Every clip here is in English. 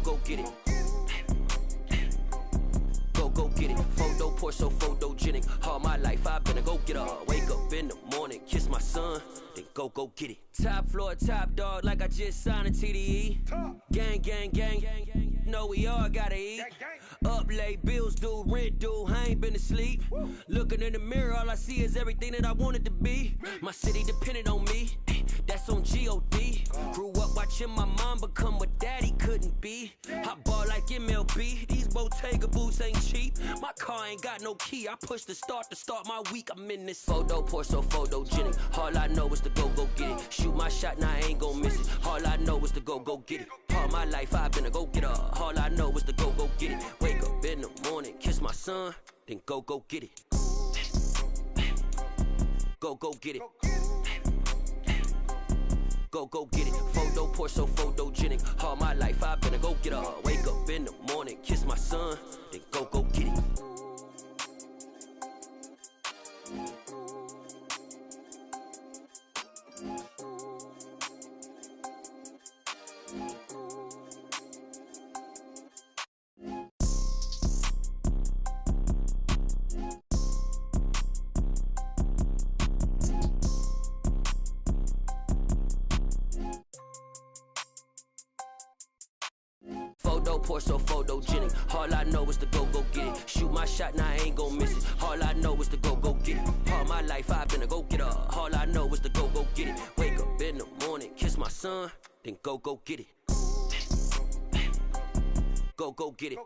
go get it. Go get it. Photo poor, so photogenic. All my life I've been a go-getter. Wake up in the morning, kiss my son, then go get it. Top floor, top dog, like I just signed a TDE. Gang, gang, gang, gang, gang. Know we all gotta eat. Up late, bills due, rent due, I ain't been asleep. Looking in the mirror, all I see is everything that I wanted to be. My city depended on me, that's on G.O.D. Grew up watching my mom become what daddy couldn't be. I ball like MLB, these Bottega boots ain't cheap. My car ain't got no key, I push the start to start my week. I'm in this photo poor, so photogenic. All I know is to go get it. Shoot my shot, now I ain't gon' miss it. All I know is to go get it. All my life I've been a go-getter. All I know is to go get it. Wake up in the morning, kiss my son, then go get it. Go get it. Go get it. Photo poor, so photogenic. All my life I've been a go-getter. Wake up in the morning, kiss my son, then go get it. Photo poor, so photogenic. All I know is to go get it. Shoot my shot, now I ain't gon' miss it. All I know is to go get it. All my life I've been a go-getter. All I know is to go get it. Wake up in the morning, kiss my son, then go get it. Go get it.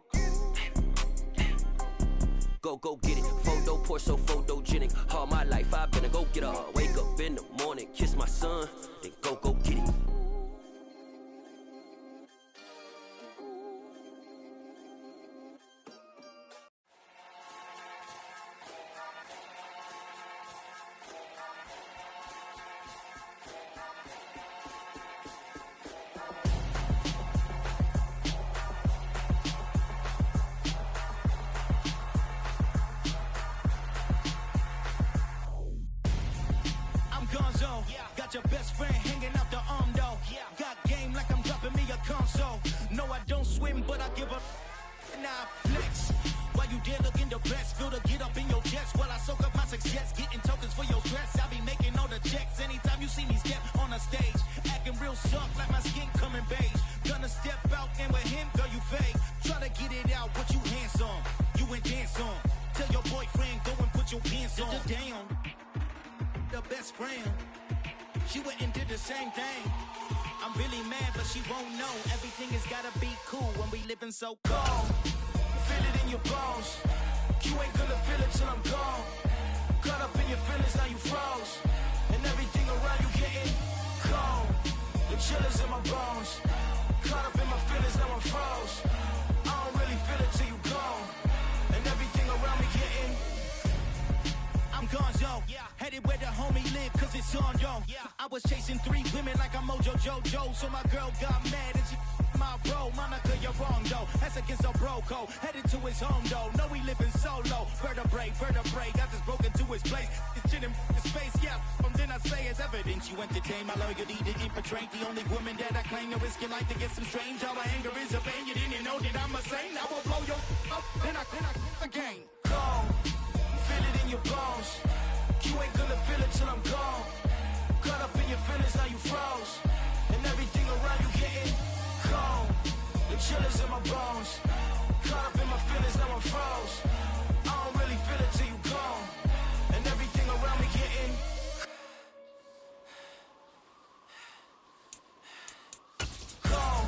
Go get it. Photo poor, so photogenic. All my life I've been a go-getter. Wake up in the morning, kiss my son, then go get it. Got your best friend hanging out the arm though. Got game like I'm dropping me a console. No, I don't swim, but I give a and I flex. While you there looking depressed, feel the get up in your chest while I soak up my success, getting tokens for your stress. I be making all the checks anytime you see me step on a stage, acting real soft like my skin coming beige. Gonna step out and with him, girl, you fake. Try to get it out, what you handsome, you ain't dance on. Tell your boyfriend go and put your pants on. Down, the best friend. She went and did the same thing. I'm really mad, but she won't know. Everything has gotta be cool when we living so cold. Feel it in your bones. You ain't gonna feel it till I'm gone. Caught up in your feelings, now you froze. And everything around you getting cold. The chill is in my bones. Caught up in my feelings, now I'm froze. I don't really feel it till you gone. And everything around me getting I'm gonzo, headed where the homie live, cause it's on, yo. I was chasing 3 women like I'm Mojo Jojo, so my girl got mad and she my bro. Monica, you're wrong, though. That's against a bro code. Headed to his home, though. No, we living solo. Vertebrae, got this broken to his place. It's chin in his space, yeah. From then I say it's evidence you entertain my loyalty to infiltrate. The only woman that I claim to risk your life to get some strange. All my anger is a pain. You didn't know that I'm a saint. I will blow your up, then I again. Gone. Feel it in your bones. You ain't gonna feel it till I'm gone. Caught up in your feelings, now you froze. And everything around you getting cold. The chill is in my bones. Caught up in my feelings, now I'm froze. I don't really feel it till you gone. And everything around me getting cold.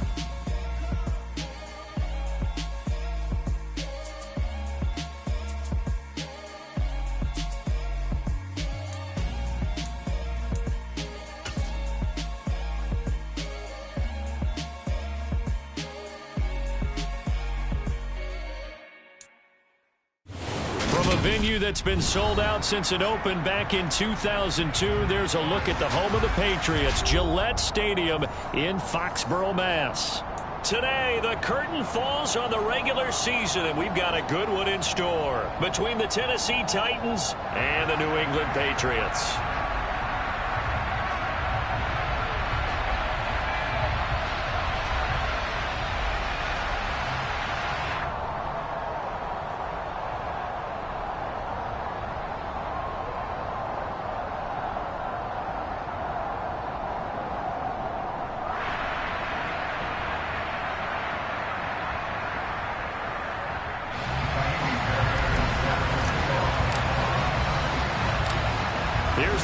Venue that's been sold out since it opened back in 2002. There's a look at the home of the Patriots, Gillette Stadium in Foxborough, Mass. Today, the curtain falls on the regular season, and we've got a good one in store between the Tennessee Titans and the New England Patriots.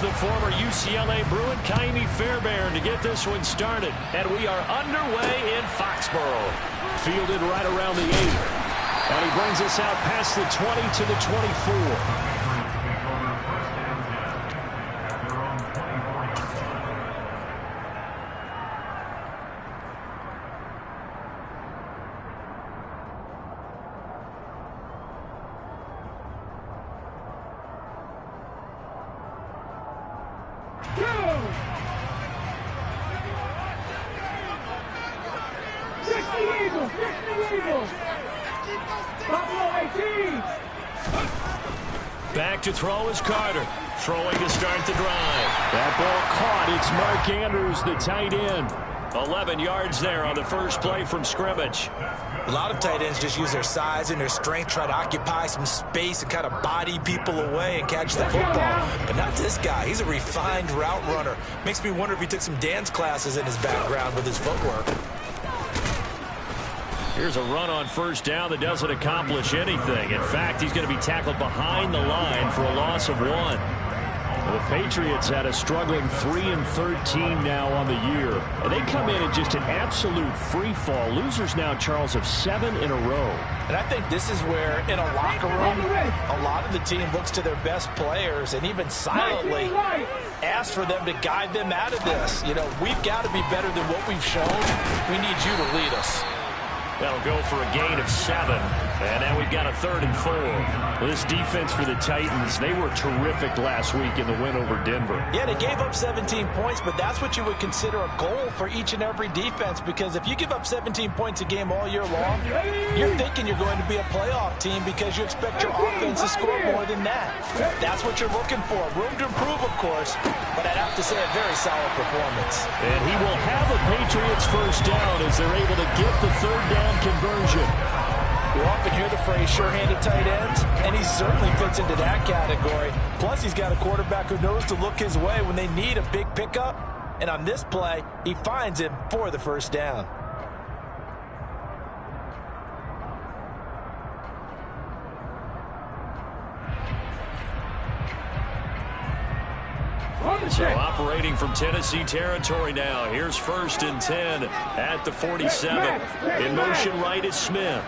the former UCLA Bruin, Kaimi Fairbairn, to get this one started. And we are underway in Foxborough. Fielded right around the 8. And he brings us out past the 20 to the 24. Back to throw is Carter. Throwing to start the drive. That ball caught. It's Mark Andrews, the tight end. 11 yards there on the first play from scrimmage. A lot of tight ends just use their size and their strength, try to occupy some space and kind of body people away and catch the football. But not this guy. He's a refined route runner. Makes me wonder if he took some dance classes in his background with his footwork. Here's a run on first down that doesn't accomplish anything. In fact, he's going to be tackled behind the line for a loss of 1. The Patriots had a struggling 3-13 now on the year. And they come in at just an absolute free fall. Losers now, Charles, of 7 in a row. And I think this is where, in a locker room, a lot of the team looks to their best players and even silently asks for them to guide them out of this. You know, we've got to be better than what we've shown. We need you to lead us. That'll go for a gain of 7. And now we've got a 3rd and 4. Well, this defense for the Titans, they were terrific last week in the win over Denver. Yeah, they gave up 17 points, but that's what you would consider a goal for each and every defense, because if you give up 17 points a game all year long, you're thinking you're going to be a playoff team because you expect your offense to score more than that. That's what you're looking for. Room to improve, of course, but I'd have to say a very solid performance. And he will have a Patriots first down as they're able to get the 3rd down conversion. We often hear the phrase sure-handed tight ends, and he certainly fits into that category. Plus, he's got a quarterback who knows to look his way when they need a big pickup. And on this play, he finds him for the first down. So operating from Tennessee territory now. Here's 1st and 10 at the 47. In motion right is Smith.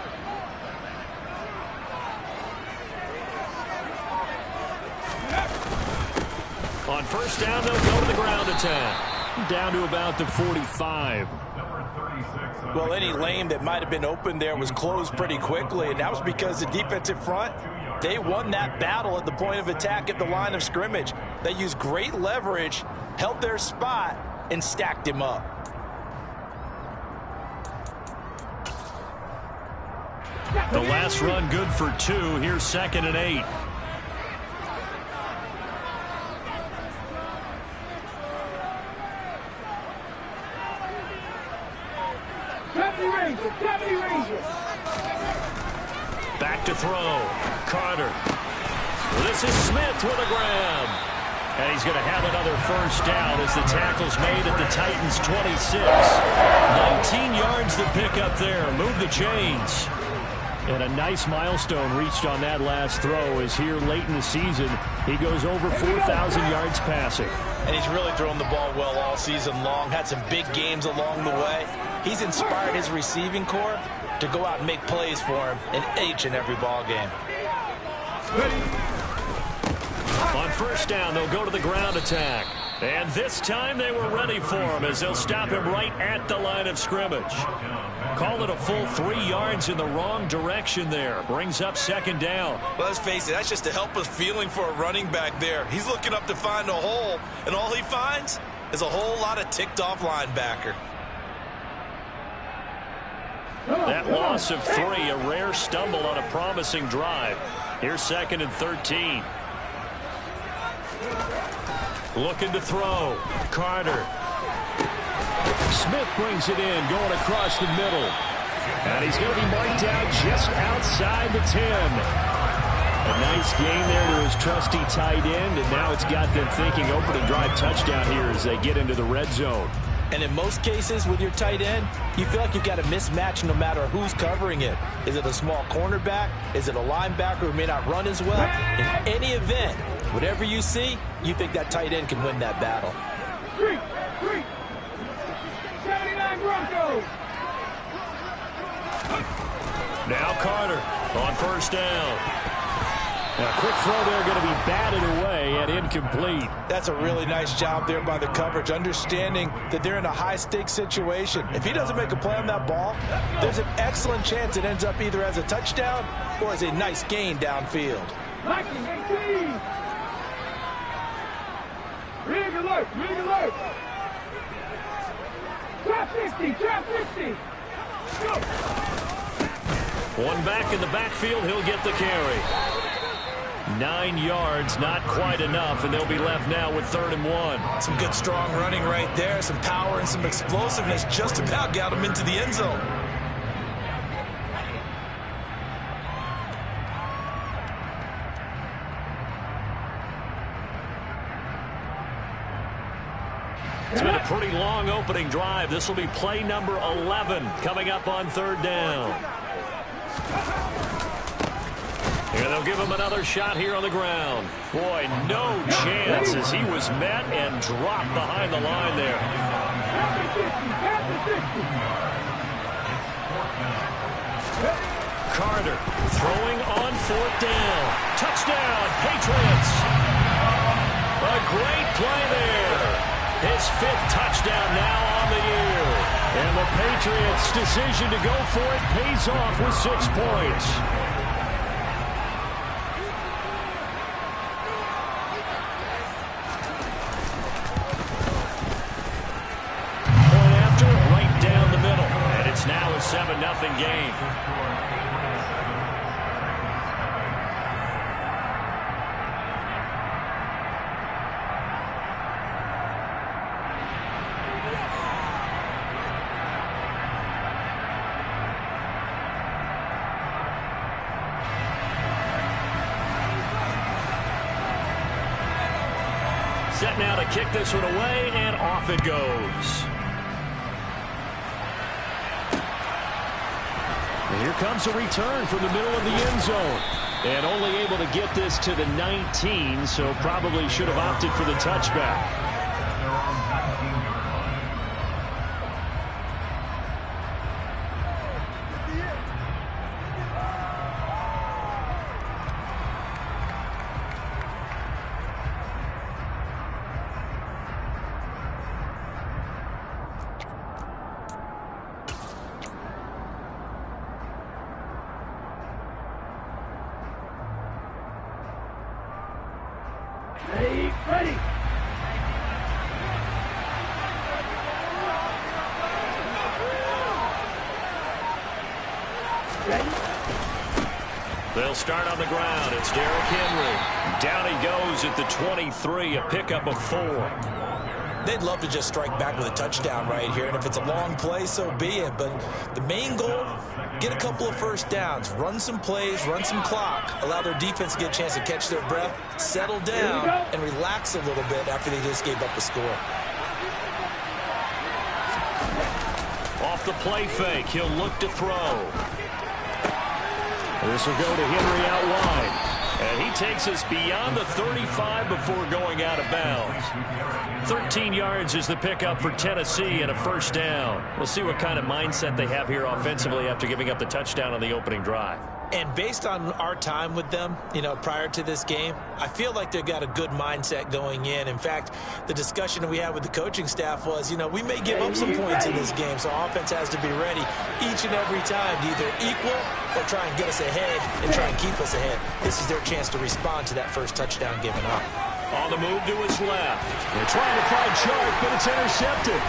On first down, they'll go to the ground attack. Down to about the 45. Well, any lane that might have been open there was closed pretty quickly, and that was because the defensive front, they won that battle at the point of attack at the line of scrimmage. They used great leverage, held their spot, and stacked him up. The last run good for 2. Here's 2nd and 8. Back to throw. Carter. This is Smith with a grab. And he's going to have another first down as the tackle's made at the Titans' 26. 19 yards to pick up there. Move the chains. And a nice milestone reached on that last throw as here late in the season, he goes over 4,000 yards passing. And he's really thrown the ball well all season long. Had some big games along the way. He's inspired his receiving corps to go out and make plays for him in each and every ball game. On first down, they'll go to the ground attack. And this time they were ready for him as they'll stop him right at the line of scrimmage. Call it a full 3 yards in the wrong direction there. Brings up 2nd down. Well, let's face it, that's just a helpless feeling for a running back there. He's looking up to find a hole, and all he finds is a whole lot of ticked-off linebacker. That loss of 3, a rare stumble on a promising drive. Here's 2nd and 13. Looking to throw. Carter. Smith brings it in, going across the middle. And he's going to be marked out just outside the 10. A nice game there to his trusty tight end, and now it's got them thinking opening drive touchdown here as they get into the red zone. And in most cases with your tight end, you feel like you've got a mismatch no matter who's covering it. Is it a small cornerback? Is it a linebacker who may not run as well? In any event, Whatever you see, you think that tight end can win that battle. 79 Broncos. Now Carter on first down. A quick throw there going to be batted away and incomplete. That's a really nice job there by the coverage, understanding that they're in a high-stakes situation. If he doesn't make a play on that ball, there's an excellent chance it ends up either as a touchdown or as a nice gain downfield. Rig alert, rig alert. Trap 50, trap 50. Go. One back in the backfield, he'll get the carry. 9 yards, not quite enough, and they'll be left now with 3rd and 1. Some good strong running right there, some power and some explosiveness just about got him into the end zone. It's been a pretty long opening drive. This will be play number 11 coming up on 3rd down. And they'll give him another shot here on the ground. Boy, no chance as he was met and dropped behind the line there. Carter throwing on 4th down. Touchdown, Patriots. A great play there. His 5th touchdown now on the year. And the Patriots' decision to go for it pays off with 6 points. Point after, right down the middle. And it's now a 7-0 game. Set now to kick this one away, and off it goes. And here comes a return from the middle of the end zone. And only able to get this to the 19, so probably should have opted for the touchback. Ready. They'll start on the ground. It's Derrick Henry. Down he goes at the 23, a pickup of 4. They'd love to just strike back with a touchdown right here, and if it's a long play, so be it. But the main goal, get a couple of first downs, run some plays, run some clock, allow their defense to get a chance to catch their breath, settle down, and relax a little bit after they just gave up a score. Off the play fake, he'll look to throw. This will go to Henry out wide. And he takes us beyond the 35 before going out of bounds. 13 yards is the pickup for Tennessee and a first down. We'll see what kind of mindset they have here offensively after giving up the touchdown on the opening drive. And based on our time with them, prior to this game, I feel like they've got a good mindset going in. In fact, the discussion that we had with the coaching staff was, we may give up some points in this game, so offense has to be ready each and every time to either equal or try and get us ahead and try and keep us ahead. This is their chance to respond to that first touchdown given up. On the move to his left. They're trying to find Chark, but it's intercepted.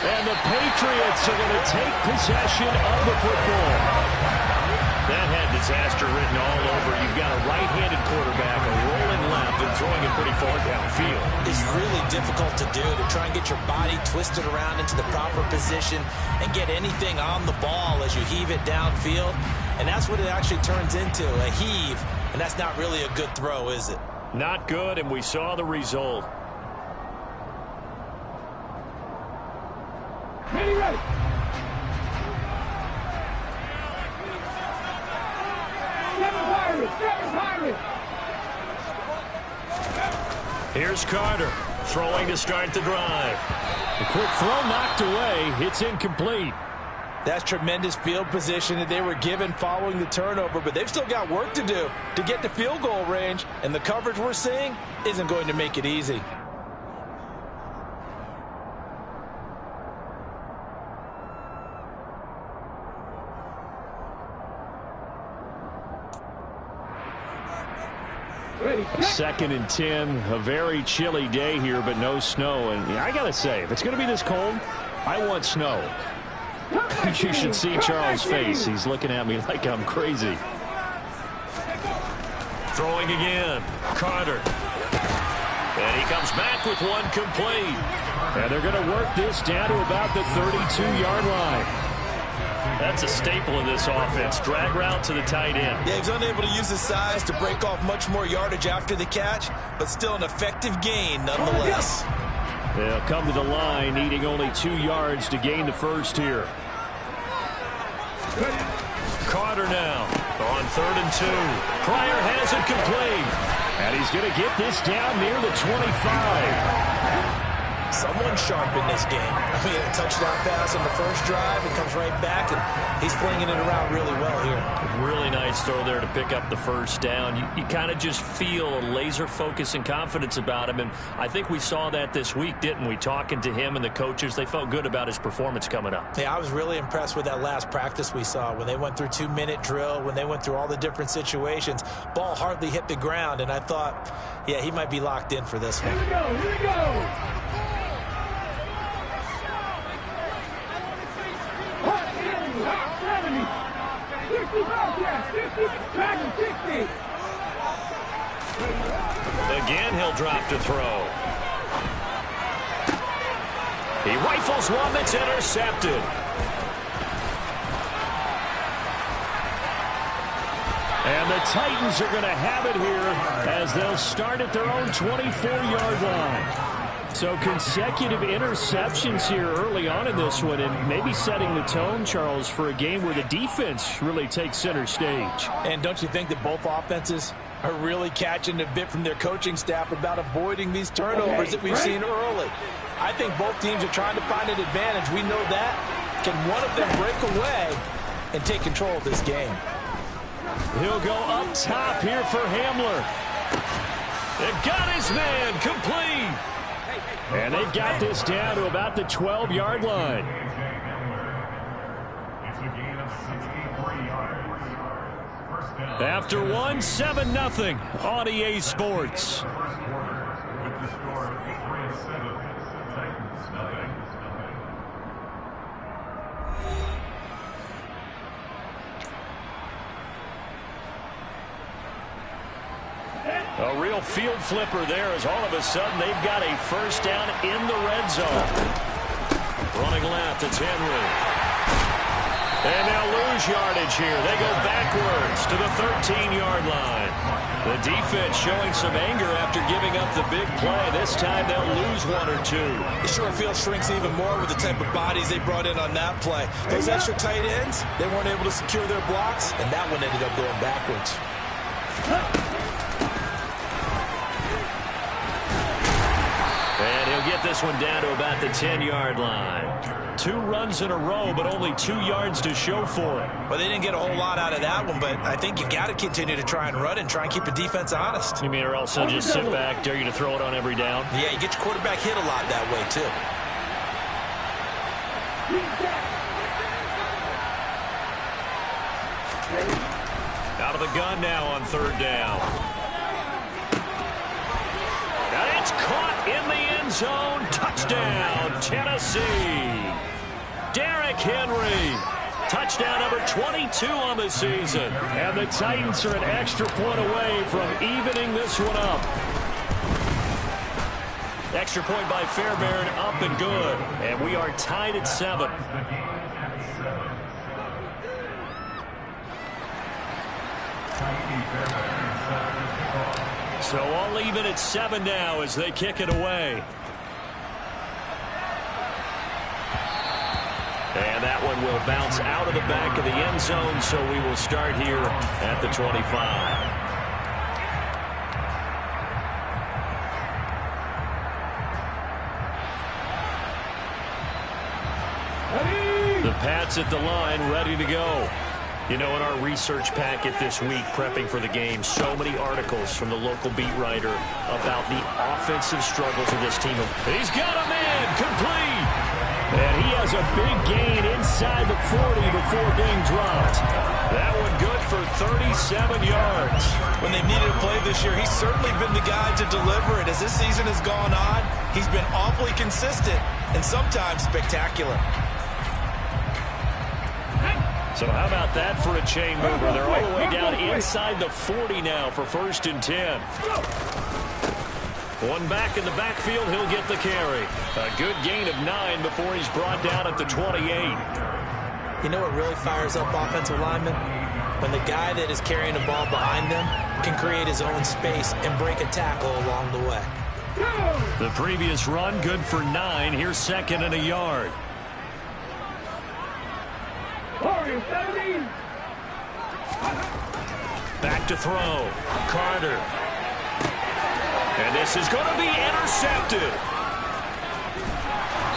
And the Patriots are going to take possession of the football. That had disaster written all over. You've got a right-handed quarterback, a rolling left, and throwing it pretty far downfield. It's really difficult to do, to try and get your body twisted around into the proper position and get anything on the ball as you heave it downfield. And that's what it actually turns into, a heave. And that's not really a good throw, is it? Not good, and we saw the result. Ready. Seven Pirates. Here's Carter throwing to start the drive. The quick throw knocked away. It's incomplete. That's tremendous field position that they were given following the turnover, but they've still got work to do to get to field goal range, and the coverage we're seeing isn't going to make it easy. Second and 10, a very chilly day here, but no snow. And I got to say, if it's going to be this cold, I want snow. You should see Charles' face. He's looking at me like I'm crazy. Throwing again. Carter. And he comes back with one complete. And they're going to work this down to about the 32-yard line. That's a staple of this offense. Drag route to the tight end. Yeah, he's unable to use his size to break off much more yardage after the catch, but still an effective gain nonetheless. They'll come to the line, needing only 2 yards to gain the first here. Carter now on 3rd and 2. Pryor has it complete. And he's going to get this down near the 25. Someone sharp in this game. I mean, a touchdown pass on the first drive. It comes right back, and he's flinging it around really well here. Really nice throw there to pick up the first down. You kind of just feel a laser focus and confidence about him, and I think we saw that this week, didn't we? Talking to him and the coaches, they felt good about his performance coming up. Yeah, I was really impressed with that last practice we saw when they went through 2-minute drill, when they went through all the different situations. Ball hardly hit the ground, and I thought, yeah, he might be locked in for this one. Here we go, here we go. Hot 70. 65, yeah, 50, back and 60. Again, he'll drop to throw. He rifles one that's intercepted. And the Titans are going to have it here as they'll start at their own 24-yard line. So consecutive interceptions here early on in this one, and maybe setting the tone, Charles, for a game where the defense really takes center stage. And don't you think that both offenses are really catching a bit from their coaching staff about avoiding these turnovers that we've seen early? I think both teams are trying to find an advantage. We know that. Can one of them break away and take control of this game? He'll go up top here for Hamler. They've got his man complete. And they've got this down to about the 12-yard line. After one, 7-0 on EA Sports. A real field flipper there as all of a sudden they've got a first down in the red zone. Running left, it's Henry. And they'll lose yardage here. They go backwards to the 13-yard line. The defense showing some anger after giving up the big play. This time they'll lose 1 or 2. The short field shrinks even more with the type of bodies they brought in on that play. Those extra tight ends, they weren't able to secure their blocks, and that one ended up going backwards. And he'll get this one down to about the 10-yard line. 2 runs in a row, but only 2 yards to show for it. Well, they didn't get a whole lot out of that one, but I think you got to continue to try and run and try and keep the defense honest. You mean or else they'll just sit back, dare you to throw it on every down? Yeah, you get your quarterback hit a lot that way, too. Out of the gun now on 3rd down. And it's caught in the end zone. Touchdown, Tennessee. Derrick Henry. Touchdown number 22 on the season. And the Titans are an extra point away from evening this one up. Extra point by Fairbairn, up and good. And we are tied at 7. So all even at 7 now as they kick it away. And that one will bounce out of the back of the end zone, so we will start here at the 25. The Pats at the line, ready to go. You know, in our research packet this week, prepping for the game, so many articles from the local beat writer about the offensive struggles of this team. He's got a man, complete. And he has a big gain inside the 40 before being dropped. That one good for 37 yards. When they've needed a play this year, he's certainly been the guy to deliver it. As this season has gone on, he's been awfully consistent and sometimes spectacular. So how about that for a chain mover? They're all the way down inside the 40 now for 1st and 10. One back in the backfield, he'll get the carry. A good gain of 9 before he's brought down at the 28. You know what really fires up offensive linemen? When the guy that is carrying the ball behind them can create his own space and break a tackle along the way. The previous run, good for 9. Here's 2nd and a yard. Back to throw. Carter. And this is going to be intercepted.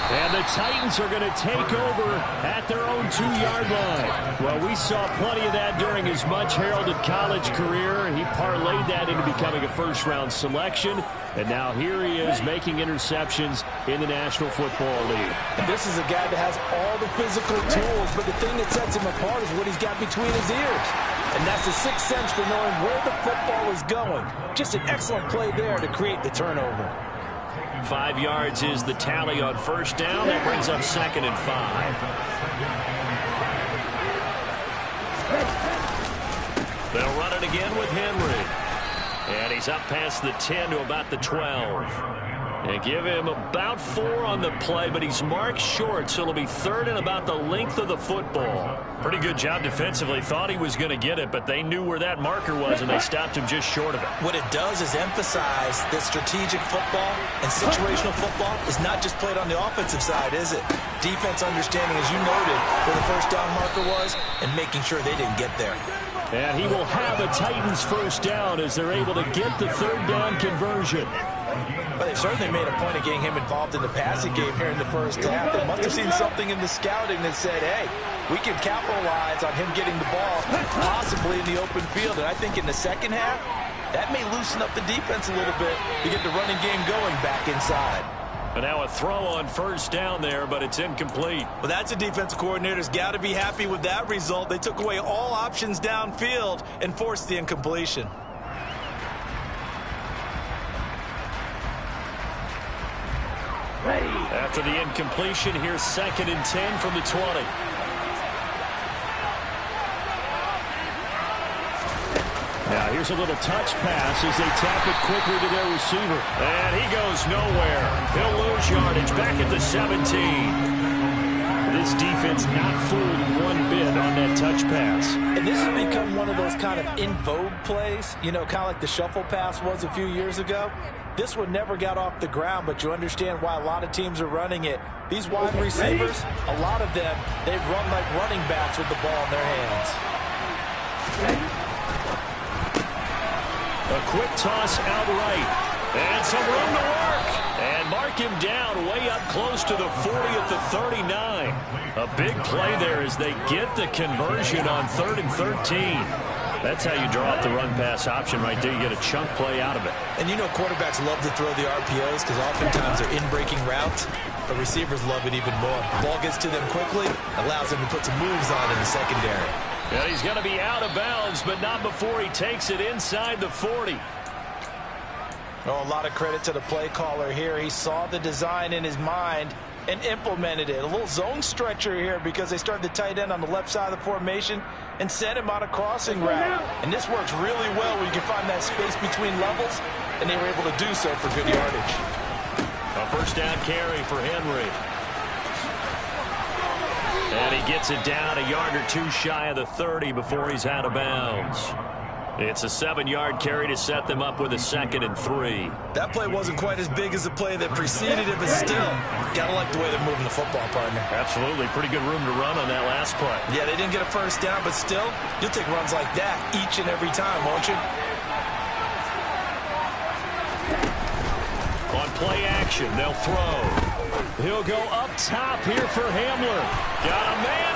And the Titans are going to take over at their own 2-yard line. Well, we saw plenty of that during his much-heralded college career. He parlayed that into becoming a first-round selection. And now here he is making interceptions in the National Football League. And this is a guy that has all the physical tools, but the thing that sets him apart is what he's got between his ears. And that's the sixth sense for knowing where the football is going. Just an excellent play there to create the turnover. 5 yards is the tally on 1st down. That brings up 2nd and 5. They'll run it again with Henry. And he's up past the 10 to about the 12. They give him about 4 on the play, but he's marked short, so it'll be 3rd and about the length of the football. Pretty good job defensively. Thought he was going to get it, but they knew where that marker was, and they stopped him just short of it. What it does is emphasize that strategic football and situational football is not just played on the offensive side, is it? Defense understanding, as you noted, where the 1st down marker was and making sure they didn't get there. And he will have a Titans 1st down as they're able to get the 3rd down conversion. But they've certainly made a point of getting him involved in the passing game here in the 1st half. They must have seen something in the scouting that said, hey, we can capitalize on him getting the ball possibly in the open field. And I think in the 2nd half, that may loosen up the defense a little bit to get the running game going back inside. And now a throw on 1st down there, but it's incomplete. Well, that's a defensive coordinator's got to be happy with that result. They took away all options downfield and forced the incompletion. After the incompletion, here's 2nd and 10 from the 20. Now here's a little touch pass as they tap it quickly to their receiver. And he goes nowhere. He'll lose yardage back at the 17. This defense not fooled one bit on that touch pass. And this has become one of those kind of in vogue plays, you know, kind of like the shuffle pass was a few years ago. This one never got off the ground, but you understand why a lot of teams are running it. These wide receivers, a lot of them, they've run like running backs with the ball in their hands. A quick toss outright. And some room to work. And mark him down way up close to the 40 at the 39. A big play there as they get the conversion on 3rd and 13. That's how you draw up the run-pass option right there. You get a chunk play out of it. And you know quarterbacks love to throw the RPOs because oftentimes they're in-breaking routes. But receivers love it even more. Ball gets to them quickly, allows them to put some moves on in the secondary. Yeah, he's going to be out of bounds, but not before he takes it inside the 40. Oh, a lot of credit to the play caller here. He saw the design in his mind and implemented it. A little zone stretcher here because they started the tight end on the left side of the formation and sent him on a crossing route. And this works really well where you can find that space between levels, and they were able to do so for good yardage. A 1st down carry for Henry. And he gets it down a yard or two shy of the 30 before he's out of bounds. It's a 7-yard carry to set them up with a 2nd and 3. That play wasn't quite as big as the play that preceded it, but still, gotta like the way they're moving the football, partner. Absolutely. Pretty good room to run on that last play. Yeah, they didn't get a 1st down, but still, you'll take runs like that each and every time, won't you? On play action, they'll throw. He'll go up top here for Hamler. Got a man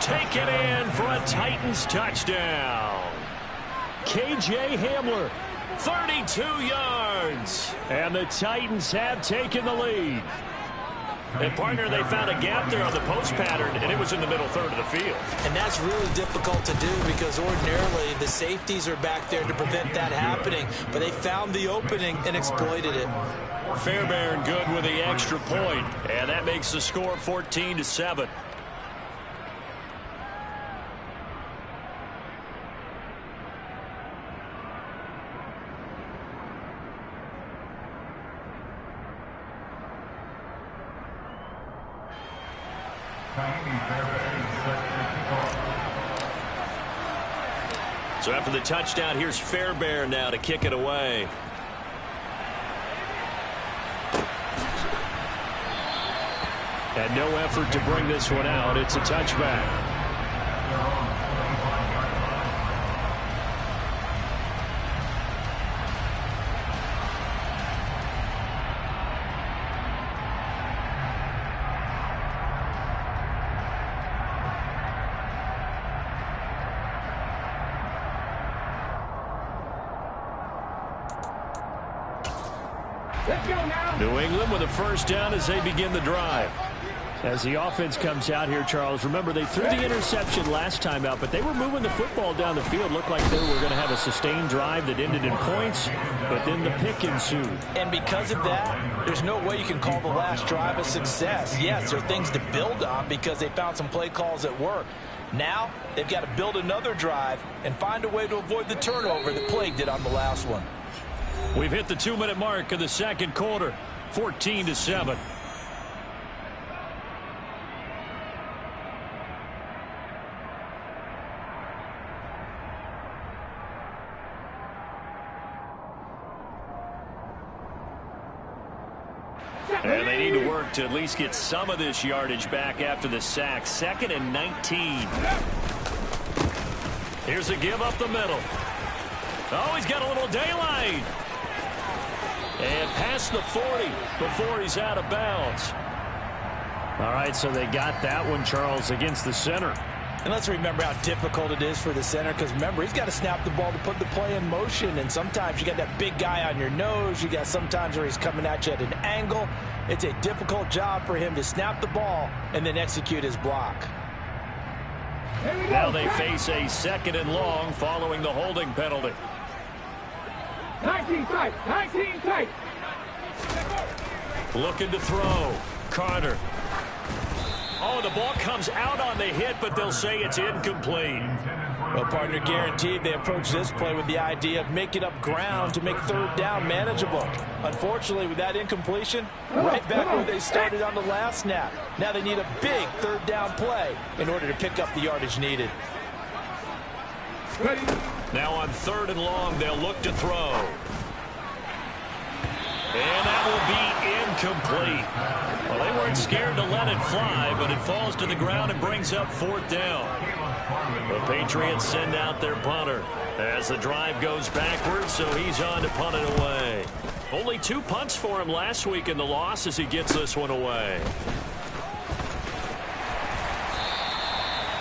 taken in for a Titans touchdown. K.J. Hamler, 32 yards. And the Titans have taken the lead. And, partner, they found a gap there on the post pattern, and it was in the middle third of the field. And that's really difficult to do because ordinarily the safeties are back there to prevent that happening. But they found the opening and exploited it. Fairbairn good with the extra point, and that makes the score 14-7. So after the touchdown, here's Fairbairn now to kick it away. And no effort to bring this one out. It's a touchback. New England with a first down as they begin the drive. As the offense comes out here, Charles, remember they threw the interception last time out, but they were moving the football down the field. Looked like they were going to have a sustained drive that ended in points, but then the pick ensued. And because of that, there's no way you can call the last drive a success. Yes, there are things to build on because they found some play calls that work. Now, they've got to build another drive and find a way to avoid the turnover that plagued it on the last one. We've hit the 2-minute mark of the second quarter, 14-7. And they need to work to at least get some of this yardage back after the sack. 2nd and 19. Here's a give up the middle. Oh, he's got a little daylight. And past the 40 before he's out of bounds. All right, so they got that one, Charles, against the center. And let's remember how difficult it is for the center because, remember, he's got to snap the ball to put the play in motion. And sometimes you got that big guy on your nose. You got sometimes where he's coming at you at an angle. It's a difficult job for him to snap the ball and then execute his block. Now they face a 2nd and long following the holding penalty. 19 tight, 19 tight. Looking to throw. Carter. Oh, the ball comes out on the hit, but they'll say it's incomplete. Well, partner, guaranteed they approach this play with the idea of making up ground to make third down manageable. Unfortunately, with that incompletion, right back where they started on the last snap. Now they need a big third down play in order to pick up the yardage needed. Now on 3rd and long, they'll look to throw. And that will be incomplete. Well, they weren't scared to let it fly, but it falls to the ground and brings up 4th down. The Patriots send out their punter as the drive goes backwards, so he's on to punt it away. Only 2 punts for him last week in the loss as he gets this one away.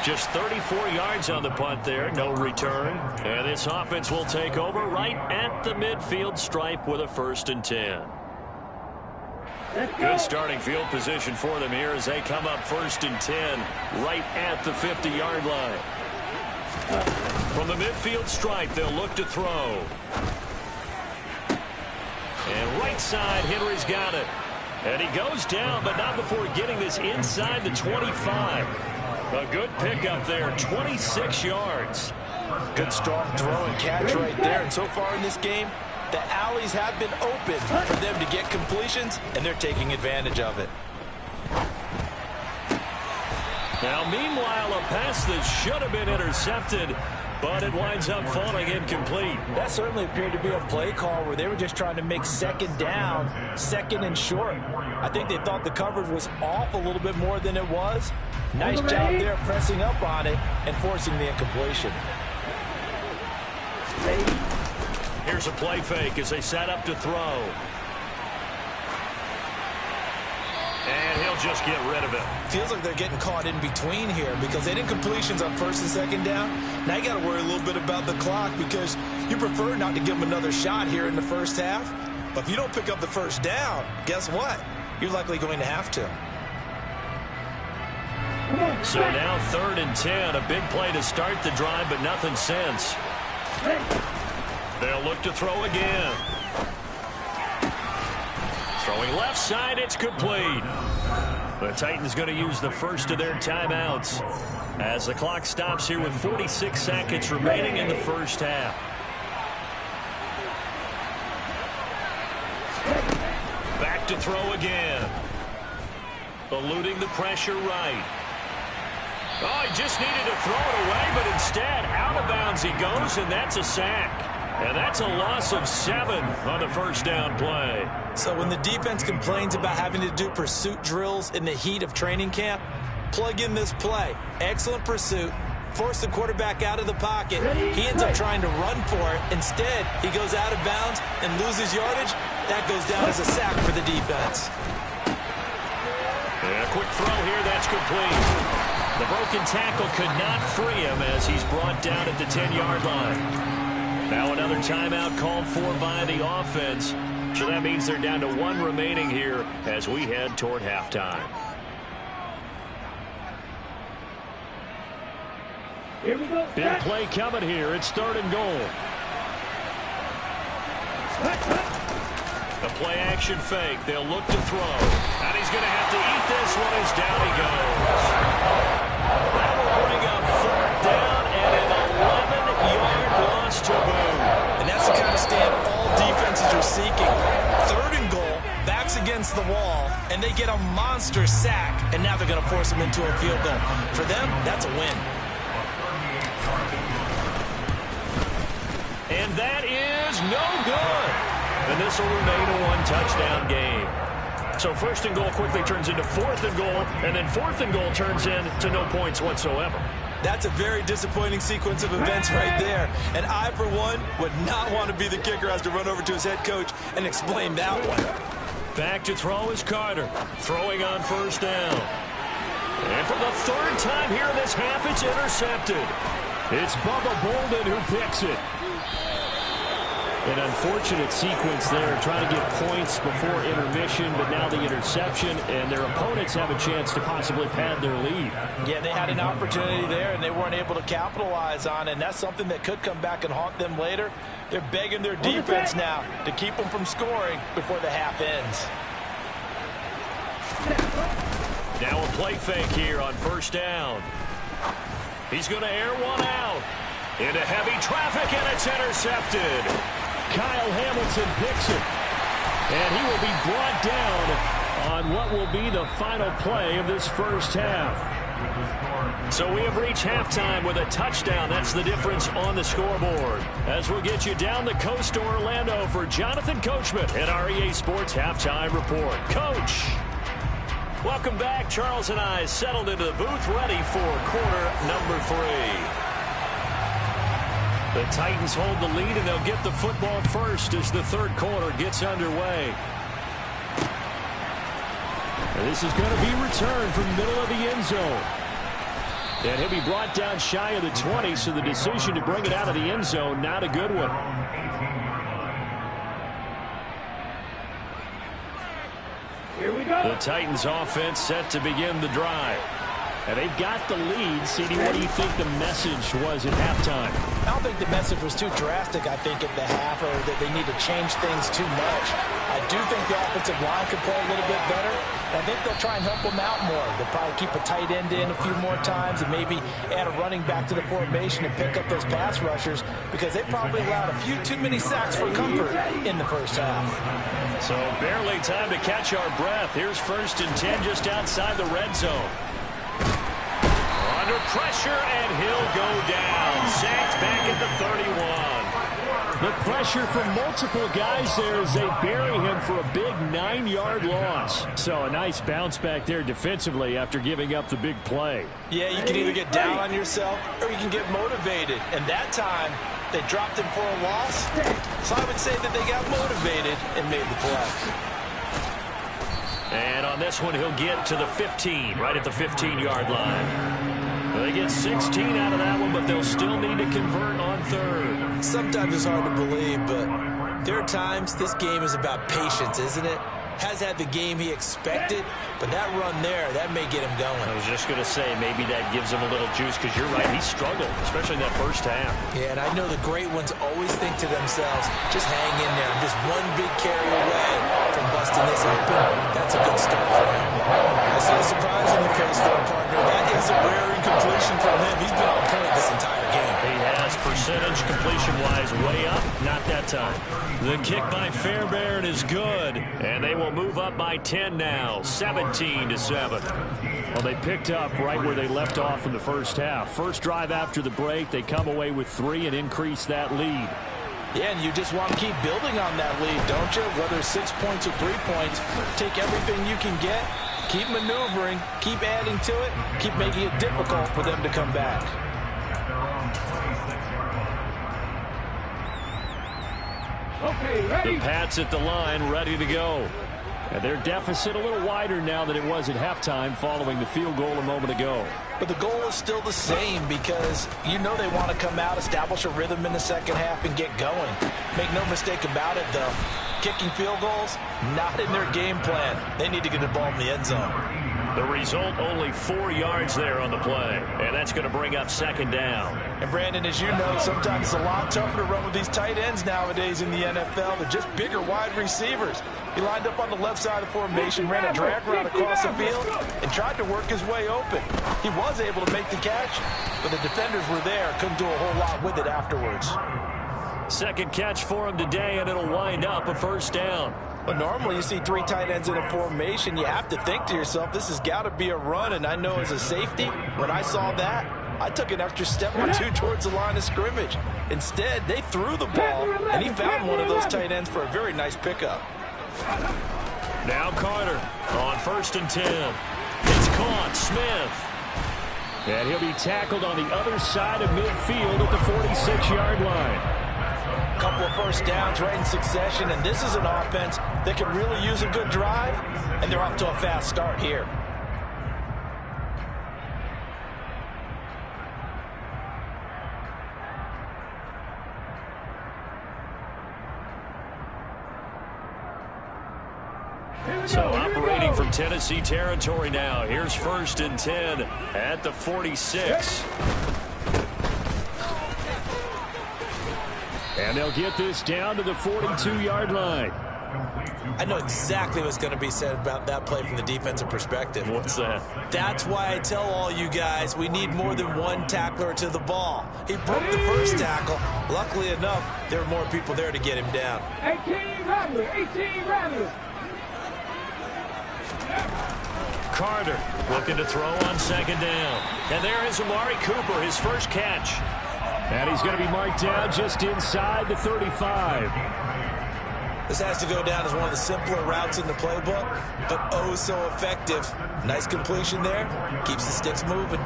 Just 34 yards on the punt there, no return. And this offense will take over right at the midfield stripe with a 1st and 10. Good starting field position for them here as they come up 1st and 10 right at the 50-yard line. From the midfield stripe, they'll look to throw. And right side, Henry's got it. And he goes down, but not before getting this inside the 25. A good pickup there, 26 yards. Good strong throw and catch right there. And so far in this game, the alleys have been open for them to get completions, and they're taking advantage of it. Now, meanwhile, a pass that should have been intercepted, but it winds up falling incomplete. That certainly appeared to be a play call where they were just trying to make 2nd down, 2nd and short. I think they thought the coverage was off a little bit more than it was. Nice job there pressing up on it and forcing the incompletion. Here's a play fake as they set up to throw. And he'll just get rid of it. Feels like they're getting caught in between here because they didn't completions on first and second down. Now you got to worry a little bit about the clock because you prefer not to give them another shot here in the first half. But if you don't pick up the first down, guess what? You're likely going to have to. So now 3rd and 10. A big play to start the drive, but nothing since. They'll look to throw again. Throwing left side, it's complete. The Titans going to use the first of their timeouts as the clock stops here with 46 seconds remaining in the first half. Back to throw again. Eluding the pressure right. Oh, he just needed to throw it away, but instead, out of bounds he goes, and that's a sack. And that's a loss of 7 on the first down play. So when the defense complains about having to do pursuit drills in the heat of training camp, plug in this play. Excellent pursuit. Force the quarterback out of the pocket. He ends up trying to run for it. Instead, he goes out of bounds and loses yardage. That goes down as a sack for the defense. And a quick throw here, that's complete. The broken tackle could not free him as he's brought down at the 10-yard line. Now another timeout called for by the offense. So that means they're down to 1 remaining here as we head toward halftime. Here we go. Big play coming here. It's 3rd and goal. The play action fake. They'll look to throw. And he's going to have to eat this one as down he goes. That will bring up 4th down and an 11-yard loss to boot. And that's the kind of stand all defenses are seeking. 3rd and goal, backs against the wall, and they get a monster sack. And now they're going to force them into a field goal. For them, that's a win. And that is no good. And this will remain a 1-touchdown game. So 1st and goal quickly turns into 4th and goal, and then 4th and goal turns into no points whatsoever. That's a very disappointing sequence of events right there. And I, for one, would not want to be the kicker who has to run over to his head coach and explain that one. Back to throw is Carter, throwing on 1st down. And for the 3rd time here in this half, it's intercepted. It's Bubba Bolden who picks it. An unfortunate sequence there, trying to get points before intermission, but now the interception, and their opponents have a chance to possibly pad their lead. Yeah, they had an opportunity there, and they weren't able to capitalize on it, and that's something that could come back and haunt them later. They're begging their defense now to keep them from scoring before the half ends. Now a play fake here on 1st down. He's going to air one out. Into heavy traffic, and it's intercepted. Kyle Hamilton picks it. And he will be brought down on what will be the final play of this first half. So we have reached halftime with a touchdown. That's the difference on the scoreboard. As we'll get you down the coast to Orlando for Jonathan Coachman at our EA Sports Halftime Report. Coach, welcome back. Charles and I settled into the booth ready for quarter number 3. The Titans hold the lead, and they'll get the football first as the 3rd quarter gets underway. And this is going to be returned from the middle of the end zone. And he'll be brought down shy of the 20, so the decision to bring it out of the end zone, not a good one. Here we go. The Titans offense set to begin the drive. And they've got the lead. CD, what do you think the message was at halftime? I don't think the message was too drastic, I think, at the half, or that they need to change things too much. I do think the offensive line could play a little bit better. I think they'll try and help them out more. They'll probably keep a tight end in a few more times and maybe add a running back to the formation and pick up those pass rushers because they probably allowed a few too many sacks for comfort in the first half. So barely time to catch our breath. Here's 1st and 10 just outside the red zone. Under pressure, and he'll go down. Sacked back at the 31. The pressure from multiple guys there as they bury him for a big 9-yard loss. So a nice bounce back there defensively after giving up the big play. Yeah, you can either get down on yourself or you can get motivated. And that time, they dropped him for a loss. So I would say that they got motivated and made the play. And on this one, he'll get to the 15, right at the 15-yard line. They get 16 out of that one, but they'll still need to convert on third. Sometimes it's hard to believe, but there are times this game is about patience, isn't it? Has had the game he expected, but that run there, that may get him going. I was just going to say, maybe that gives him a little juice, because you're right, he struggled, especially in that first half. Yeah, and I know the great ones always think to themselves, just hang in there. I'm just one big carry away from busting this open. That's a good start for him. I see a surprise in the face for a partner. That is a rare incompletion from him. He's been on point this entire game. He has percentage completion-wise way up, not that time. The kick by Fairbairn is good, and they will move up by 10 now, 17-7. Well, they picked up right where they left off in the first half. First drive after the break, they come away with 3 and increase that lead. Yeah, and you just want to keep building on that lead, don't you? Whether it's 6 points or 3 points, take everything you can get, keep maneuvering, keep adding to it, keep making it difficult for them to come back. Okay, ready. The Pats at the line, ready to go. And their deficit a little wider now than it was at halftime following the field goal a moment ago. But the goal is still the same because you know they want to come out, establish a rhythm in the second half, and get going. Make no mistake about it, though. Kicking field goals, not in their game plan. They need to get the ball in the end zone. The result, only 4 yards there on the play. And that's going to bring up second down. And, Brandon, as you know, sometimes it's a lot tougher to run with these tight ends nowadays in the NFL. They're just bigger wide receivers. He lined up on the left side of the formation, ran a drag route across the field, and tried to work his way open. He was able to make the catch, but the defenders were there. Couldn't do a whole lot with it afterwards. Second catch for him today, and it'll wind up a first down. But normally you see 3 tight ends in a formation, you have to think to yourself, this has got to be a run. And I know as a safety, when I saw that, I took an extra step or 2 towards the line of scrimmage. Instead, they threw the ball, and he found one of those tight ends for a very nice pickup. Now Carter on 1st and 10. It's caught. Smith. And he'll be tackled on the other side of midfield at the 46-yard line. Couple of first downs right in succession, and this is an offense that can really use a good drive, and they're off to a fast start here. So operating from Tennessee territory now. Here's 1st and 10 at the 46. And they'll get this down to the 42-yard line. I know exactly what's going to be said about that play from the defensive perspective. What's that? That's why I tell all you guys we need more than one tackler to the ball. He broke the first tackle. Luckily enough, there were more people there to get him down. 18 Rattler, 18 Rattler. Carter looking to throw on 2nd down. And there is Amari Cooper, his first catch. And he's going to be marked down just inside the 35. This has to go down as one of the simpler routes in the playbook, but oh so effective. Nice completion there. Keeps the sticks moving.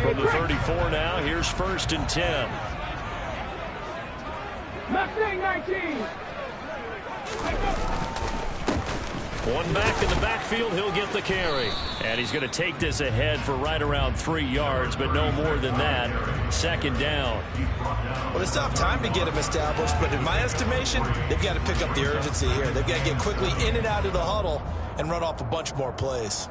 From the 34 now, here's 1st and 10. Mustang 19. One back in the backfield, he'll get the carry. And he's going to take this ahead for right around 3 yards, but no more than that. 2nd down. Well, it's tough time to get him established, but in my estimation, they've got to pick up the urgency here. They've got to get quickly in and out of the huddle and run off a bunch more plays.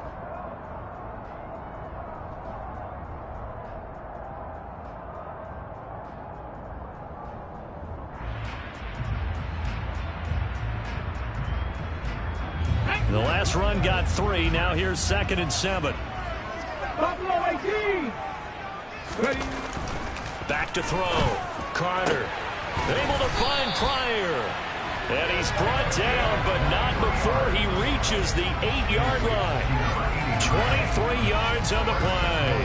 The last run got 3. Now here's 2nd and 7. Buffalo 18. Ready. Back to throw. Carter able to find Pryor. And he's brought down, but not before he reaches the 8-yard line. 23 yards on the play.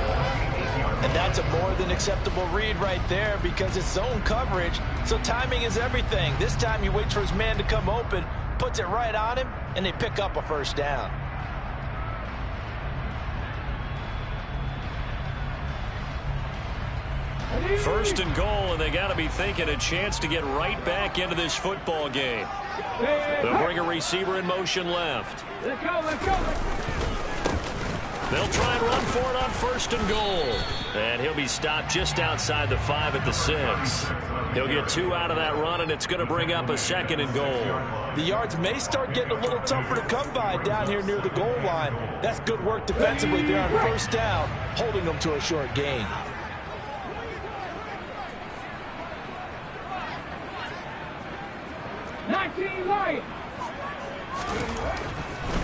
And that's a more than acceptable read right there because it's zone coverage, so timing is everything. This time he waits for his man to come open, puts it right on him, and they pick up a first down. First and goal, and they got to be thinking a chance to get right back into this football game. They'll bring a receiver in motion left. Let's go, let's go. They'll try and run for it on first and goal. And he'll be stopped just outside the 5 at the 6. He'll get 2 out of that run, and it's going to bring up a second and goal. The yards may start getting a little tougher to come by down here near the goal line. That's good work defensively there on first down, holding them to a short gain.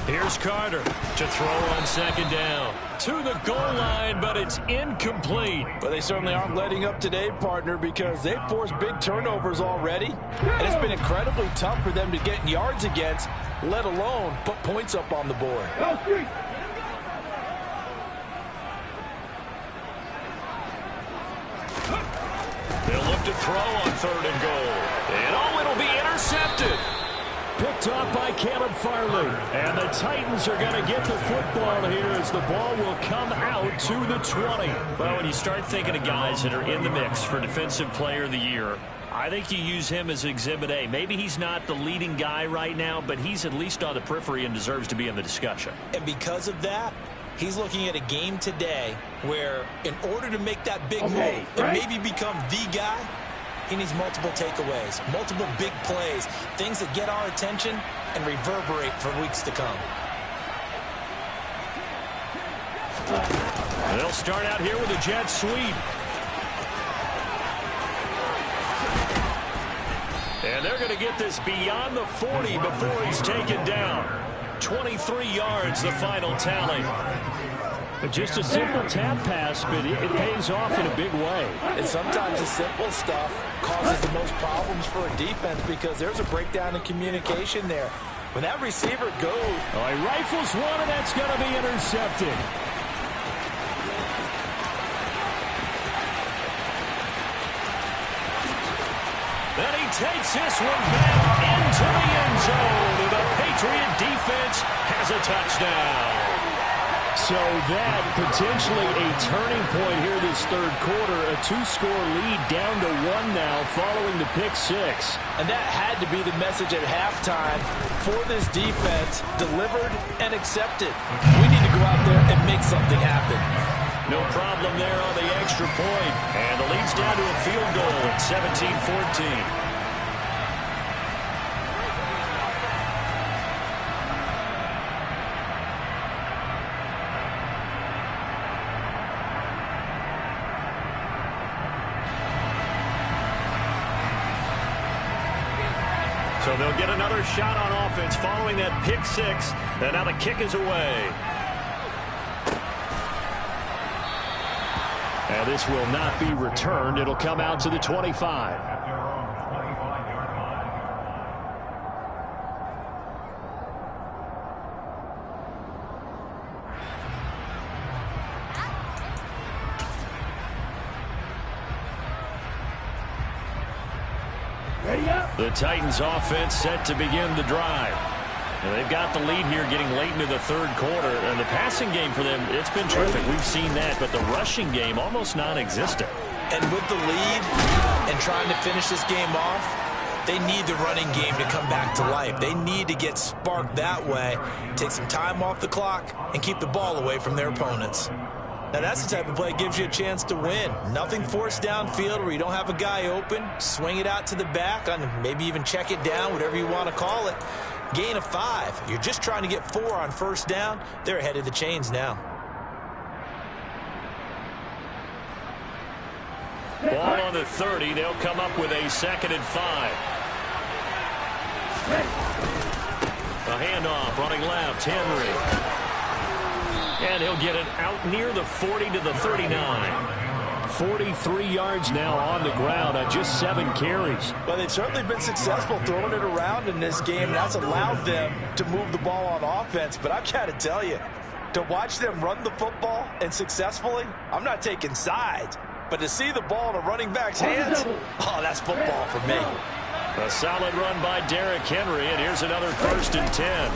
Here's Carter to throw on second down. To the goal line, but it's incomplete. But they certainly aren't letting up today, partner, because they've forced big turnovers already. And it's been incredibly tough for them to get yards against, let alone put points up on the board. They'll look to throw on third and goal. And it'll be intercepted. Picked off by Caleb Farley. And the Titans are going to get the football here as the ball will come out to the 20. Well, when you start thinking of guys that are in the mix for Defensive Player of the Year, I think you use him as Exhibit A. Maybe he's not the leading guy right now, but he's at least on the periphery and deserves to be in the discussion. And because of that, he's looking at a game today where in order to make that big move and maybe become the guy, he needs multiple takeaways, multiple big plays, things that get our attention and reverberate for weeks to come. They'll start out here with a jet sweep. And they're going to get this beyond the 40 before he's taken down. 23 yards, the final tally. Just a simple tap pass, but it pays off in a big way. And sometimes the simple stuff causes the most problems for a defense because there's a breakdown in communication there. When that receiver goes... Oh, he rifles one, and that's going to be intercepted. Then he takes this one back into the end zone. And the Patriot defense has a touchdown. So that potentially a turning point here this third quarter. A 2-score lead down to 1 now following the pick 6. And that had to be the message at halftime for this defense. Delivered and accepted. We need to go out there and make something happen. No problem there on the extra point. And the lead's down to a field goal at 17-14. So they'll get another shot on offense following that pick 6. And now the kick is away. And this will not be returned. It'll come out to the 25. The Titans offense set to begin the drive. And they've got the lead here getting late into the third quarter. And the passing game for them, it's been terrific. We've seen that. But the rushing game almost non-existent. And with the lead and trying to finish this game off, they need the running game to come back to life. They need to get sparked that way, take some time off the clock, and keep the ball away from their opponents. Now, that's the type of play that gives you a chance to win. Nothing forced downfield where you don't have a guy open. Swing it out to the back, and maybe even check it down, whatever you want to call it. Gain of 5. You're just trying to get 4 on first down. They're ahead of the chains now. Ball on the 30. They'll come up with a 2nd and 5. A handoff running left. Henry. And he'll get it out near the 40 to the 39. 43 yards now on the ground on just 7 carries. Well, they've certainly been successful throwing it around in this game. And that's allowed them to move the ball on offense. But I've got to tell you, to watch them run the football and successfully, I'm not taking sides. But to see the ball in a running back's hands, oh, that's football for me. A solid run by Derrick Henry, and here's another 1st and 10.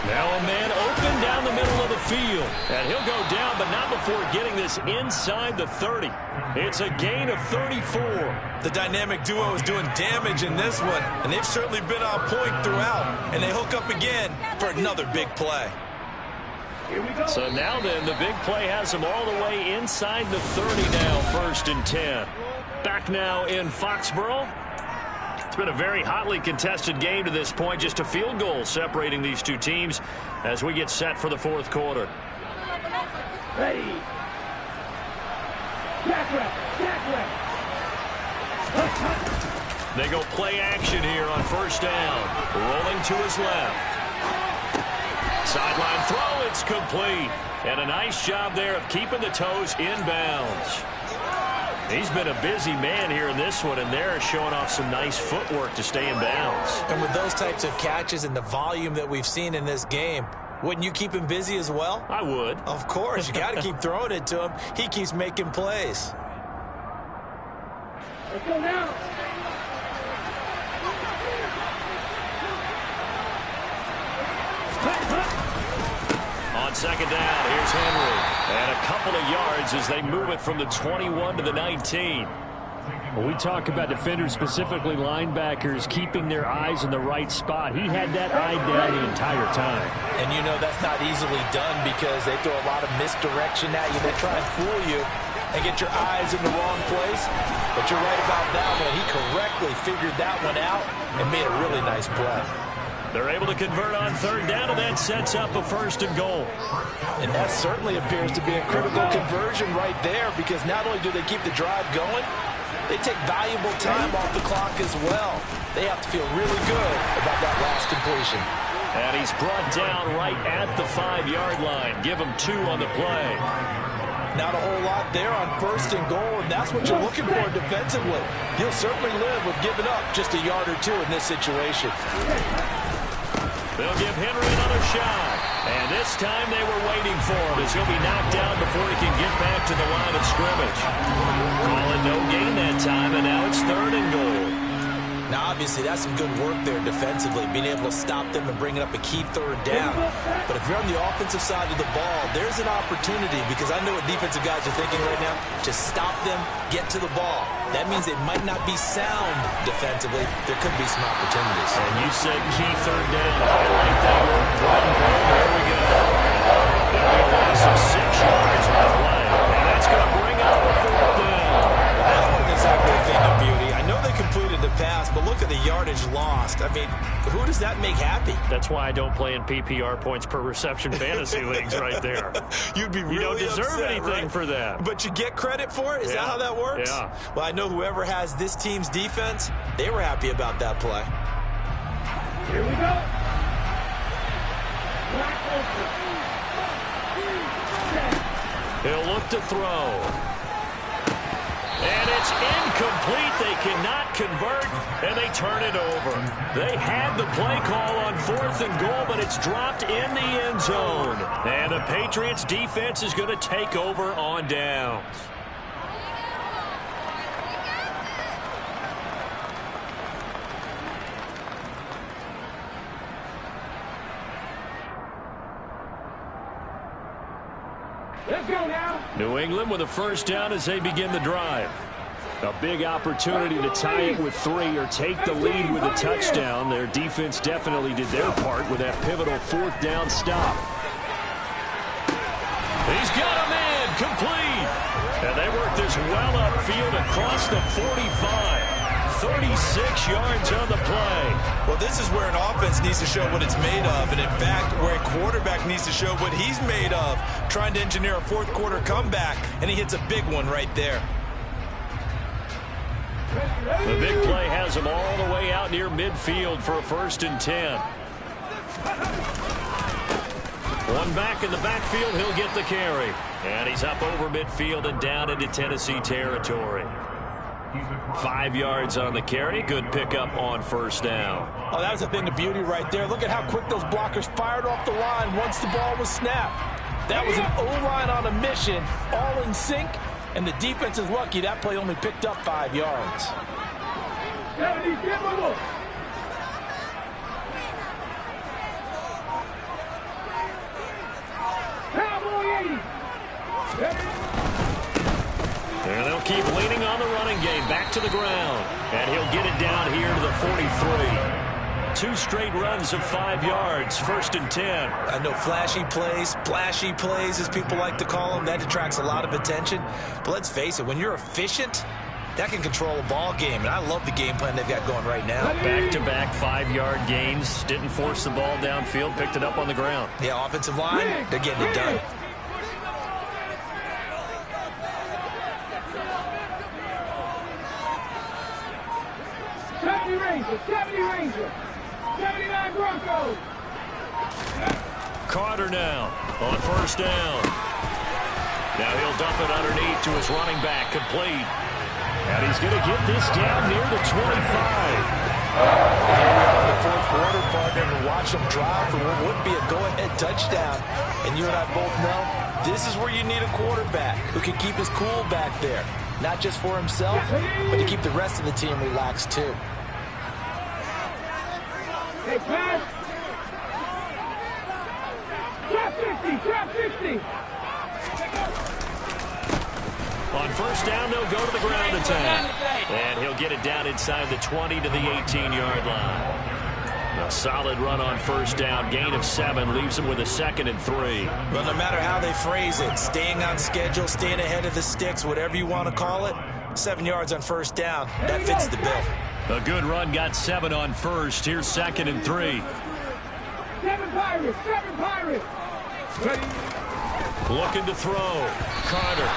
Now a man open down the middle of the field. And he'll go down, but not before getting this inside the 30. It's a gain of 34. The dynamic duo is doing damage in this one, and they've certainly been on point throughout. And they hook up again for another big play. So now then, the big play has them all the way inside the 30 now, 1st and 10. Back now in Foxborough. It's been a very hotly contested game to this point. Just a field goal separating these two teams as we get set for the 4th quarter. Ready. They go play action here on 1st down. Rolling to his left. Sideline throw, it's complete. And a nice job there of keeping the toes in bounds. He's been a busy man here in this one, and they're showing off some nice footwork to stay in bounds. And with those types of catches and the volume that we've seen in this game, wouldn't you keep him busy as well? I would. Of course. You got to keep throwing it to him. He keeps making plays. Let's go now. On 2nd down, here's Henry. And a couple of yards as they move it from the 21 to the 19. Well, we talk about defenders, specifically linebackers, keeping their eyes in the right spot. He had that eye down the entire time. And you know that's not easily done because they throw a lot of misdirection at you. They try and fool you and get your eyes in the wrong place. But you're right about that one. He correctly figured that one out and made a really nice play. They're able to convert on 3rd down, and that sets up a 1st and goal. And that certainly appears to be a critical conversion right there because not only do they keep the drive going, they take valuable time off the clock as well. They have to feel really good about that last completion. And he's brought down right at the 5-yard line. Give him 2 on the play. Not a whole lot there on 1st and goal, and that's what you're looking for defensively. You'll certainly live with giving up just a yard or 2 in this situation. They'll give Henry another shot. And this time they were waiting for him as he'll be knocked down before he can get back to the line of scrimmage. Calling no gain that time, and now it's 3rd and goal. Now, obviously, that's some good work there defensively, being able to stop them and bring it up a key 3rd down. But if you're on the offensive side of the ball, there's an opportunity because I know what defensive guys are thinking right now. Just stop them, get to the ball. That means they might not be sound defensively. There could be some opportunities. And you said key 3rd down. I like that word. There we go. That'll be a loss of 6 yards on the play. And that's going to bring up a 4th down. That wasn't exactly a thing of beauty. I know they completed the pass, but look at the yardage lost. I mean, who does that make happy? That's why I don't play in PPR points per reception fantasy leagues right there. You'd be really You don't deserve upset, anything right? for that. But you get credit for it? Is that how that works? Yeah. Well, I know whoever has this team's defense, they were happy about that play. Here we go. He'll look to throw. And it's incomplete. They cannot convert, and they turn it over. They had the play call on 4th and goal, but it's dropped in the end zone. And the Patriots defense is going to take over on downs. Let's go now. New England with a 1st down as they begin the drive. A big opportunity to tie it with 3 or take the lead with a touchdown. Their defense definitely did their part with that pivotal 4th down stop. He's got him in, complete. And they work this well upfield across the 45. 36 yards on the play. Well, this is where an offense needs to show what it's made of, and in fact, where a quarterback needs to show what he's made of, trying to engineer a 4th quarter comeback, and he hits a big one right there. The big play has him all the way out near midfield for a 1st and 10. One back in the backfield, he'll get the carry. And he's up over midfield and down into Tennessee territory. 5 yards on the carry. Good pickup on 1st down. Oh, that was a thing of beauty right there. Look at how quick those blockers fired off the line once the ball was snapped. That was an O-line on a mission, all in sync, and the defense is lucky that play only picked up 5 yards. keep leaning on the running game. Back to the ground. And he'll get it down here to the 43. 2 straight runs of 5 yards. 1st and 10. I know flashy plays, splashy plays, as people like to call them, that attracts a lot of attention. But let's face it, when you're efficient, that can control a ball game. And I love the game plan they've got going right now. Back-to-back 5-yard gains. Didn't force the ball downfield. Picked it up on the ground. Yeah, offensive line, they're getting it done. Ranger. 79 Broncos. Carter now on 1st down. Now he'll dump it underneath to his running back, complete. And he's going to get this down near the 25. The 4th quarter, partner, and watch them drive for what would be a go-ahead touchdown. And you and I both know this is where you need a quarterback who can keep his cool back there. Not just for himself, but to keep the rest of the team relaxed too. Hey, pass. Trap 50. On 1st down, they'll go to the ground attack. And he'll get it down inside the 20 to the 18-yard line. A solid run on 1st down. Gain of 7 leaves him with a 2nd and 3. Well, no matter how they phrase it, staying on schedule, staying ahead of the sticks, whatever you want to call it, 7 yards on 1st down, that fits the bill. A good run, got 7 on 1st. Here's 2nd and 3. 7 Pirates. Ready. Looking to throw. Carter.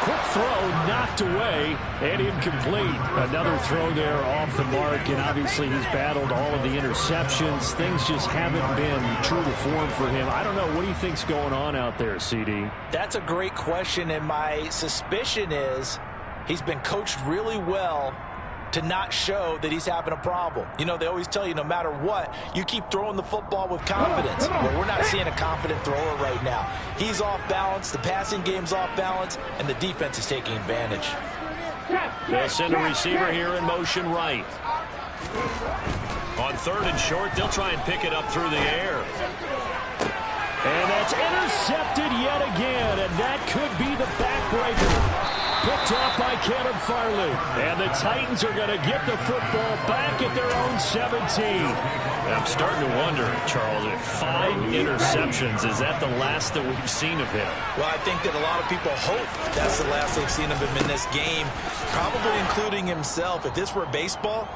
Quick throw, knocked away, and incomplete. Another throw there off the mark, and obviously he's battled all of the interceptions. Things just haven't been true to form for him. I don't know. What do you think's going on out there, CD? That's a great question, and my suspicion is he's been coached really well to not show that he's having a problem. You know, they always tell you no matter what, you keep throwing the football with confidence. Well, we're not seeing a confident thrower right now. He's off balance, the passing game's off balance, and the defense is taking advantage. They'll send a receiver here in motion right. On 3rd and short, they'll try and pick it up through the air. And that's intercepted yet again, and that could be the backbreaker. Picked off by Caleb Farley. And the Titans are going to get the football back at their own 17. I'm starting to wonder, Charles, if 5 interceptions, is that the last that we've seen of him? Well, I think that a lot of people hope that's the last they've seen of him in this game, probably including himself. If this were baseball,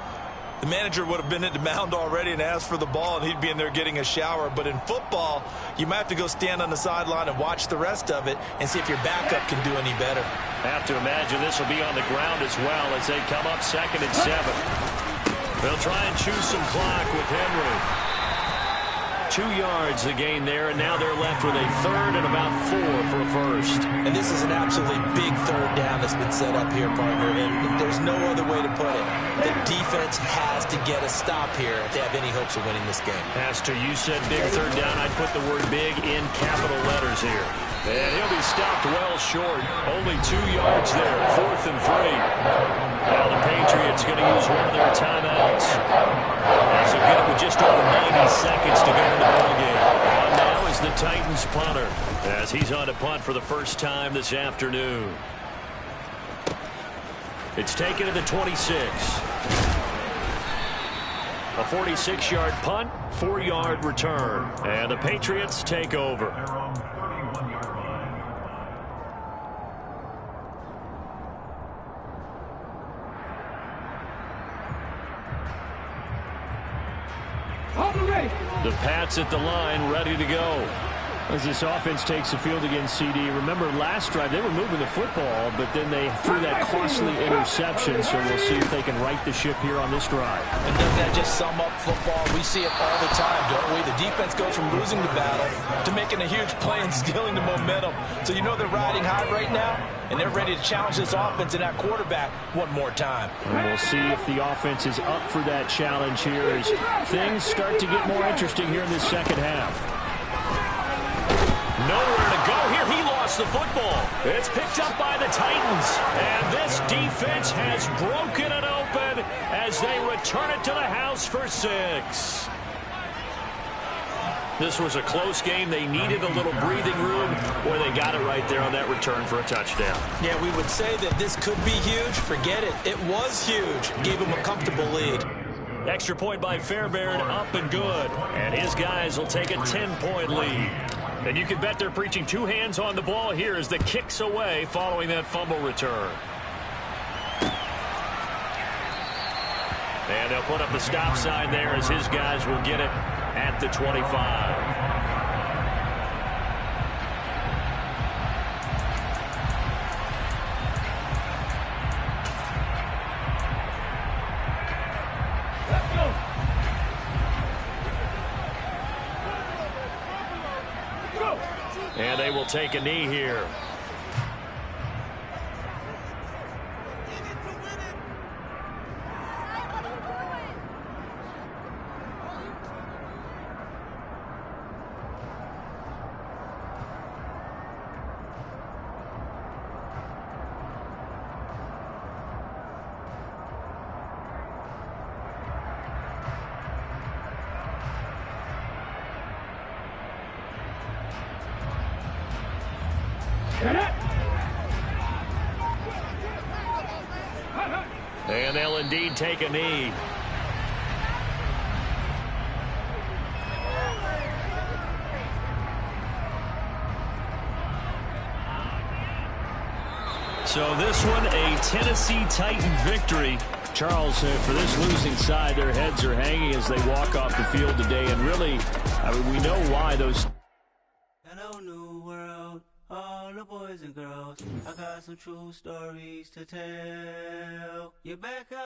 the manager would have been at the mound already and asked for the ball, and he'd be in there getting a shower. But in football, you might have to go stand on the sideline and watch the rest of it and see if your backup can do any better. I have to imagine this will be on the ground as well as they come up 2nd and 7. They'll try and choose some clock with Henry. 2 yards the gain there, and now they're left with a 3rd and about 4 for a 1st. And this is an absolutely big 3rd down that's been set up here, partner, and there's no other way to put it. The defense has to get a stop here if they have any hopes of winning this game. Pastor, you said big 3rd down. I'd put the word big in capital letters here. And he'll be stopped well short. Only 2 yards there. 4th and 3. Now the Patriots going to use one of their timeouts. As they'll get it with just over 90 seconds to go in the ballgame. On now is the Titans punter, as he's on to punt for the first time this afternoon. It's taken to the 26. A 46-yard punt, 4-yard return. And the Patriots take over. The Pats at the line, ready to go. As this offense takes the field against CD, remember last drive they were moving the football, but then they threw that costly interception, so we'll see if they can right the ship here on this drive. And doesn't that just sum up football? We see it all the time, don't we? The defense goes from losing the battle to making a huge play and stealing the momentum. So you know they're riding high right now, and they're ready to challenge this offense and that quarterback one more time. And we'll see if the offense is up for that challenge here as things start to get more interesting here in this second half. Nowhere to go here. He lost the football. It's picked up by the Titans. And this defense has broken it open as they return it to the house for 6. This was a close game. They needed a little breathing room, where they got it right there on that return for a touchdown. Yeah, we would say that this could be huge. Forget it. It was huge. Gave him a comfortable lead. Extra point by Fairbairn, up and good. And his guys will take a 10-point lead. And you can bet they're preaching two hands on the ball here as the kick's away following that fumble return. And they'll put up the stop sign there as his guys will get it at the 25. And they will take a knee here. And they'll indeed take a knee. So this one, a Tennessee Titan victory. Charles, for this losing side, their heads are hanging as they walk off the field today. And really, I mean, we know why those... Hello, new world, all the boys and girls. I got some true stories to tell. You're back up.